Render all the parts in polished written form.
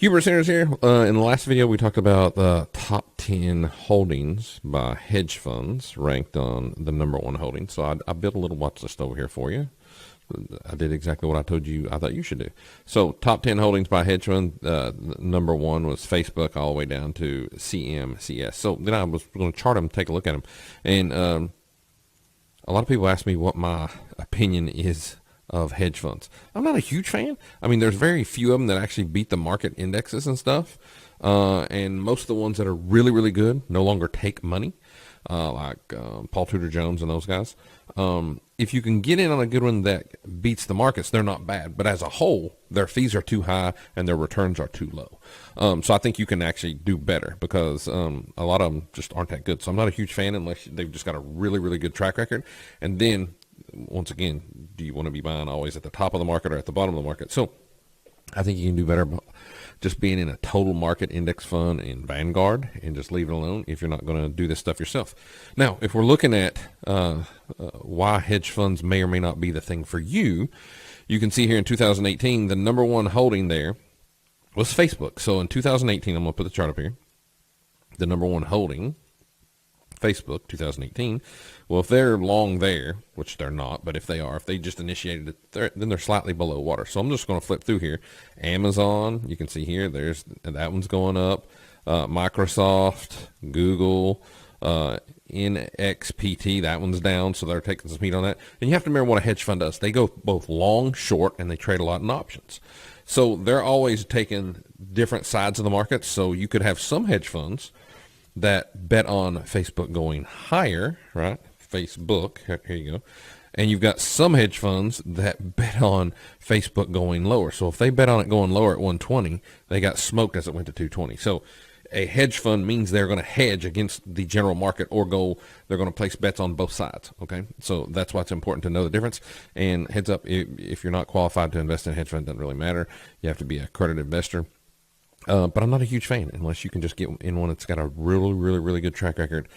Hubert Sanders here. In the last video, we talked about the top 10 holdings by hedge funds ranked on the number one holding. So I built a little watch list over here for you. I did exactly what I told you I thought you should do. So top 10 holdings by hedge fund, number one was Facebook all the way down to CMCS. So then I was going to chart them, take a look at them. And a lot of people ask me what my opinion is of hedge funds. I'm not a huge fan. I mean, there's very few of them that actually beat the market indexes and stuff. And most of the ones that are really, really good no longer take money, like Paul Tudor Jones and those guys. If you can get in on a good one that beats the markets, they're not bad. But as a whole, their fees are too high and their returns are too low. So I think you can actually do better because a lot of them just aren't that good. So I'm not a huge fan unless they've just got a really, really good track record. And then once again, do you want to be buying always at the top of the market or at the bottom of the market? So I think you can do better just being in a total market index fund in Vanguard and just leave it alone if you're not going to do this stuff yourself. Now, if we're looking at why hedge funds may or may not be the thing for you, you can see here in 2018, the number one holding there was Facebook. So in 2018, I'm going to put the chart up here. The number one holding, Facebook, 2018. Well, if they're long there, which they're not, but if they are, if they just initiated it, then they're slightly below water. So I'm just going to flip through here. Amazon, you can see here, there's that one's going up. Microsoft, Google, NXPT, that one's down, so they're taking some heat on that. And you have to remember what a hedge fund does. They go both long, short, and they trade a lot in options. So they're always taking different sides of the market. So you could have some hedge funds that bet on Facebook going higher, right? Facebook, here you go. And you've got some hedge funds that bet on Facebook going lower. So if they bet on it going lower at 120, they got smoked as it went to 220. So a hedge fund means they're going to hedge against the general market or they're going to place bets on both sides. Okay. So that's why it's important to know the difference. And heads up, if you're not qualified to invest in a hedge fund, it doesn't really matter. You have to be a accredited investor. But I'm not a huge fan unless you can just get in one that's got a really, really, really good track record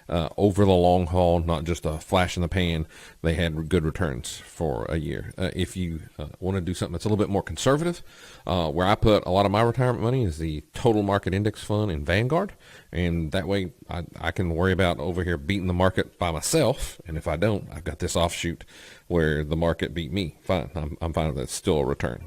over the long haul, not just a flash in the pan. They had good returns for a year. If you want to do something that's a little bit more conservative, where I put a lot of my retirement money is the total market index fund in Vanguard. And that way I can worry about over here beating the market by myself. And if I don't, I've got this offshoot where the market beat me. Fine. I'm fine with that. It's still a return.